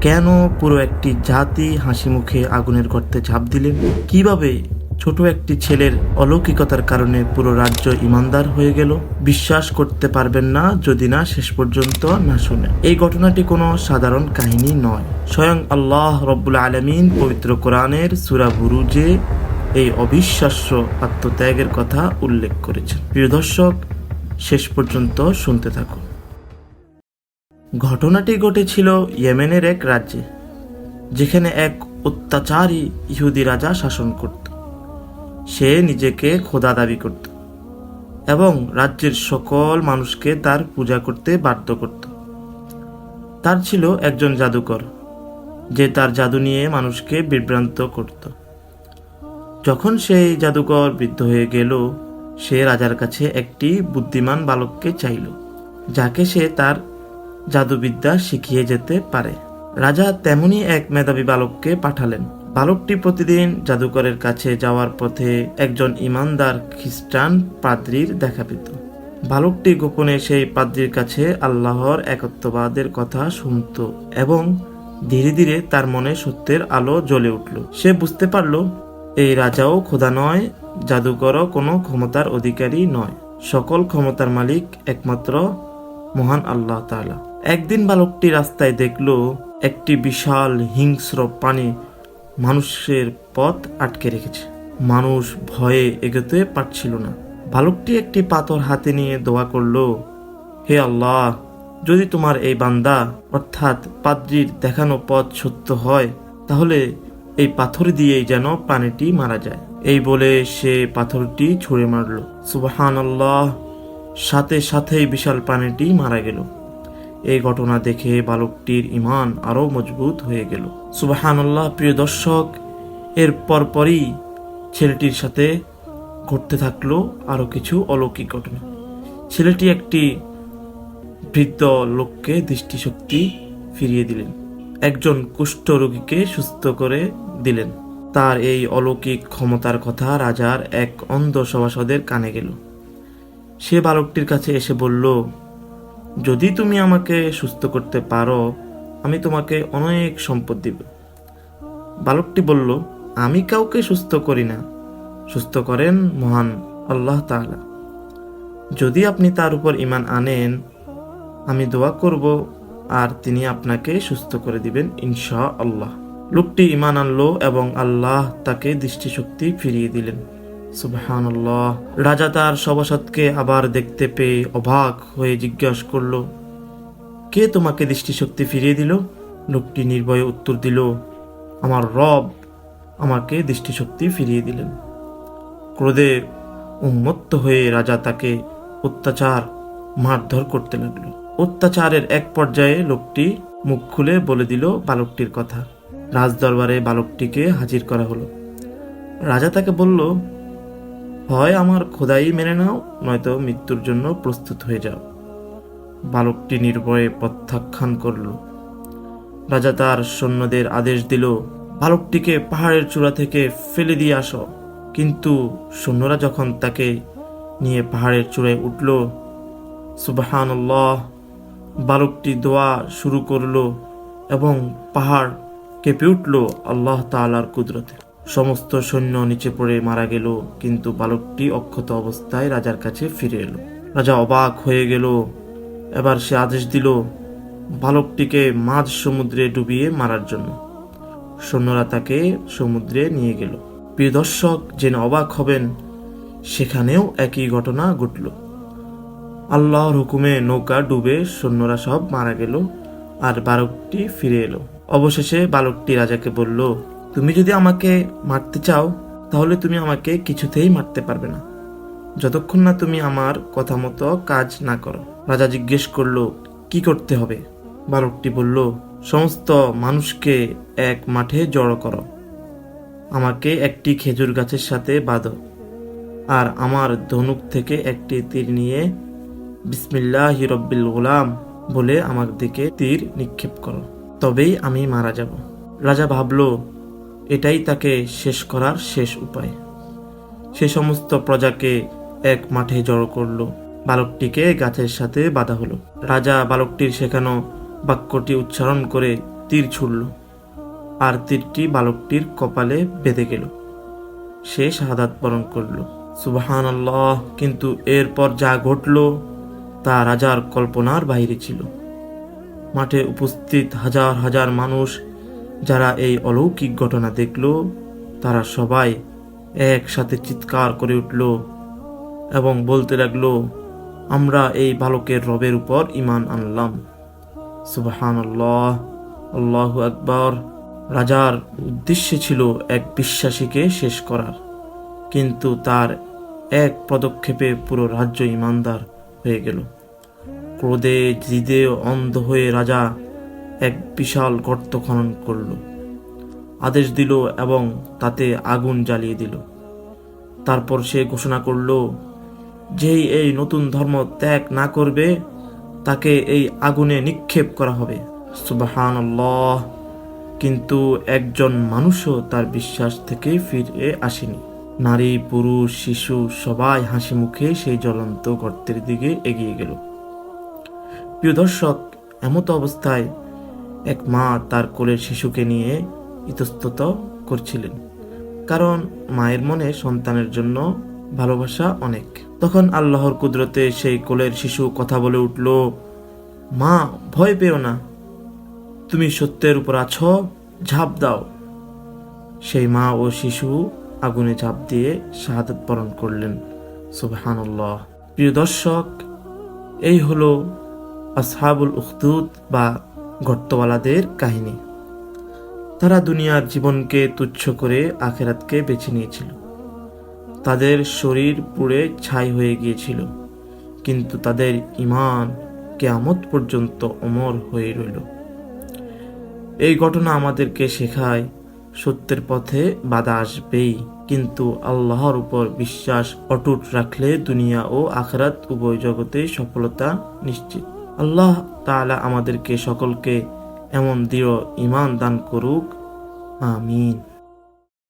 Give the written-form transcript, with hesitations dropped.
কেন পুরো একটি জাতি হাসি মুখে আগুনের গর্তে ঝাঁপ দিলেন? কিভাবে ছোট একটি ছেলের অলৌকিকতার কারণে পুরো রাজ্য ইমানদার হয়ে গেল? বিশ্বাস করতে পারবেন না যদি না শেষ পর্যন্ত না শুনেন। এই ঘটনাটি কোনো সাধারণ কাহিনী নয়। স্বয়ং আল্লাহ রব্বুল আলামিন পবিত্র কোরআনের সূরা বুরুজে এই অবিশ্বাস্য আত্মত্যাগের কথা উল্লেখ করেছেন। প্রিয় দর্শক, শেষ পর্যন্ত শুনতে থাকুন। ঘটনাটি ঘটেছিল ইয়েমেনের এক রাজ্যে, যেখানে এক অত্যাচারী ইহুদি রাজা শাসন করত। সে নিজেকে খোদা দাবি করত এবং রাজ্যের সকল মানুষকে তার পূজা করতে বাধ্য করত। তার ছিল একজন জাদুকর, যে তার জাদু নিয়ে মানুষকে বিভ্রান্ত করত। যখন সেই জাদুকর বৃদ্ধ হয়ে গেল, সে রাজার কাছে একটি বুদ্ধিমান বালককে চাইল, যাকে সে তার জাদুবিদ্যা শিখিয়ে যেতে পারে। রাজা তেমনি এক মেধাবী বালককে পাঠালেন। বালকটি প্রতিদিন জাদুকরের কাছে যাওয়ার পথে একজন ইমানদার খ্রিস্টান পাদ্রীর দেখা পেত। বালকটি গোপনে সেই পাদ্রীর কাছে আল্লাহর একত্ববাদের কথা শুনত এবং ধীরে ধীরে তার মনে সত্যের আলো জ্বলে উঠল। সে বুঝতে পারল, এই রাজাও খোদা নয়, জাদুকরও কোনো ক্ষমতার অধিকারী নয়। সকল ক্ষমতার মালিক একমাত্র মহান আল্লাহ তাআলা। একদিন বালকটি রাস্তায় দেখল একটি বিশাল হিংস্র প্রাণী মানুষের পথ আটকে রেখেছে। মানুষ ভয়ে এগোতে পারছিল না। বালকটি একটি পাথর হাতে নিয়ে দোয়া করল, হে আল্লাহ, যদি তোমার এই বান্দা অর্থাৎ পাদ্রীর দেখানো পথ সত্য হয়, তাহলে এই পাথর দিয়েই যেন প্রাণীটি মারা যায়। এই বলে সে পাথরটি ছুঁড়ে মারল। সুবহানাল্লাহ, সাথে সাথেই বিশাল প্রাণীটি মারা গেল। এই ঘটনা দেখে বালকটির ঈমান আরো মজবুত হয়ে গেল। সুবহানাল্লাহ। প্রিয় দর্শক, এর পরপরই ছেলেটির সাথে ঘটতে থাকলো আরো কিছু অলৌকিক ঘটনা। ছেলেটি একটি বৃদ্ধ লোককে দৃষ্টিশক্তি ফিরিয়ে দিলেন, একজন কুষ্ঠ রোগীকে সুস্থ করে দিলেন। তার এই অলৌকিক ক্ষমতার কথা রাজার এক অন্ধ সভাসদের কানে গেল। সে বালকটির কাছে এসে বলল, যদি তুমি আমাকে সুস্থ করতে পারো, আমি তোমাকে অনেক সম্পদ দিব। বালকটি বলল, আমি কাউকে সুস্থ করি না, সুস্থ করেন মহান আল্লাহ তাআলা। যদি আপনি তার উপর ঈমান আনেন, আমি দোয়া করব আর তিনি আপনাকে সুস্থ করে দিবেন ইনশাআল্লাহ। লোকটি ঈমান আনলো এবং আল্লাহ তাকে দৃষ্টিশক্তি ফিরিয়ে দিলেন। সুবহানাল্লাহ। রাজা তার সভাসদকে আবার দেখতে পেয়ে অবাক হয়ে জিজ্ঞাসা করল, কে তোমাকে দৃষ্টিশক্তি ফিরিয়ে দিল? লোকটি নির্ভয়ে উত্তর দিল, আমার রব আমাকে দৃষ্টিশক্তি ফিরিয়ে দিলেন। ক্রোধে উন্মত্ত হয়ে রাজা তাকে অত্যাচার মারধর করতে লাগলো। অত্যাচারের এক পর্যায়ে লোকটি মুখ খুলে বলে দিল বালকটির কথা। রাজদরবারে বালকটিকে হাজির করা হলো। রাজা তাকে বলল, হয় আমার খোদাই মেনে নাও, নয়তো মৃত্যুর জন্য প্রস্তুত হয়ে যাও। বালকটি নির্ভয়ে প্রত্যাখ্যান করল। রাজা তার সৈন্যদের আদেশ দিল, বালকটিকে পাহাড়ের চূড়া থেকে ফেলে দিয়ে আসো। কিন্তু সৈন্যরা যখন তাকে নিয়ে পাহাড়ের চূড়ায় উঠল, সুবহানাল্লাহ, বালকটি দোয়া শুরু করলো এবং পাহাড় কেঁপে উঠল আল্লাহ তাআলার কুদরতে। সমস্ত সৈন্য নিচে পড়ে মারা গেল, কিন্তু বালকটি অক্ষত অবস্থায় রাজার কাছে ফিরে এলো। রাজা অবাক হয়ে গেল। এবার সে আদেশ দিল বালকটিকে মাঝ সমুদ্রে ডুবিয়ে মারার জন্য। সৈন্যরা তাকে সমুদ্রে নিয়ে গেল। প্রিয় দর্শক, জেনে অবাক হবেন, সেখানেও একই ঘটনা ঘটল। আল্লাহর হুকুমে নৌকা ডুবে সৈন্যরা সব মারা গেল আর বালকটি ফিরে এলো। অবশেষে বালকটি রাজাকে বলল, তুমি যদি আমাকে মারতে চাও, তাহলে তুমি আমাকে কিছুতেই মারতে পারবে না, যতক্ষণ না তুমি আমার কথা মতো কাজ না করো। রাজা জিজ্ঞেস করলো, কি করতে হবে? বালকটি বলল, সমস্ত মানুষকে এক মাঠে জড়ো করো, আমাকে একটি খেজুর গাছের সাথে বাঁধো, আর আমার ধনুক থেকে একটি তীর নিয়ে বিসমিল্লাহি রব্বিল গুলাম বলে আমার দিকে তীর নিক্ষেপ করো, তবেই আমি মারা যাব। রাজা ভাবল, এটাই তাকে শেষ করার শেষ উপায়। সে সমস্ত প্রজাকে এক মাঠে জড়ো করলো। বালকটিকে গাছের সাথে বাঁধা হলো। রাজা বালকটির শেখানো বাক্যটি উচ্চারণ করে তীর ছুড়ল, আর তীরটি বালকটির কপালে বেঁধে গেল। সে শাহাদাত বরণ করল। সুবহানাল্লাহ! কিন্তু এরপর যা ঘটল তা রাজার কল্পনার বাইরে ছিল। মাঠে উপস্থিত হাজার হাজার মানুষ যারা এই অলৌকিক ঘটনা দেখল, তারা সবাই একসাথে চিৎকার করে উঠল এবং বলতে লাগলো, আমরা এই বালকের রবের উপর ঈমান আনলাম। সুবহানাল্লাহ, আল্লাহু আকবার। রাজার উদ্দেশ্য ছিল এক বিশ্বাসীকে শেষ করার, কিন্তু তার এক পদক্ষেপে পুরো রাজ্য ঈমানদার হয়ে গেল। ক্রোধে জিদে অন্ধ হয়ে রাজা এক বিশাল গর্ত খনন করল, আদেশ দিল এবং তাতে আগুন জ্বালিয়ে দিল। তারপর সে ঘোষণা করল, যেই এই নতুন ধর্ম ত্যাগ না করবে তাকে এই আগুনে নিক্ষেপ করা হবে। সুবহানাল্লাহ! কিন্তু একজন মানুষও তার বিশ্বাস থেকে ফিরে আসেনি। নারী, পুরুষ, শিশু সবাই হাসি মুখে সেই জ্বলন্ত গর্তের দিকে এগিয়ে গেল। প্রিয় দর্শক, এমত অবস্থায় এক মা তার কোলের শিশুকে নিয়ে ইতস্তত করছিলেন, কারণ মায়ের মনে সন্তানের জন্য ভালোবাসা অনেক। তখন আল্লাহর কুদরতে সেই কোলের শিশু কথা বলে উঠল, মা, ভয় পেও না, তুমি সত্যের উপর আছো, ঝাঁপ দাও। সেই মা ও শিশু আগুনে ঝাঁপ দিয়ে শাহাদাত বরণ করলেন। সুবহানাল্লাহ! প্রিয় দর্শক, এই হলো আসহাবুল উখদুদ বা গর্তওয়ালাদের কাহিনী। তারা দুনিয়ার জীবনকে তুচ্ছ করে আখিরাতকে বেছে নিয়েছিল। তাদের শরীর পুড়ে ছাই হয়ে গিয়েছিল, কিন্তু তাদের ঈমান কিয়ামত পর্যন্ত অমর হয়ে রইল। এই ঘটনা আমাদেরকে শেখায়, সত্যের পথে বাধা আসবেই, কিন্তু আল্লাহর উপর বিশ্বাস অটুট রাখলে দুনিয়া ও আখিরাত উভয় জগতেই সফলতা নিশ্চিত। আল্লাহ তাআলা আমাদেরকে সকলকে এমন দৃঢ় ঈমান দান করুক। আমিন।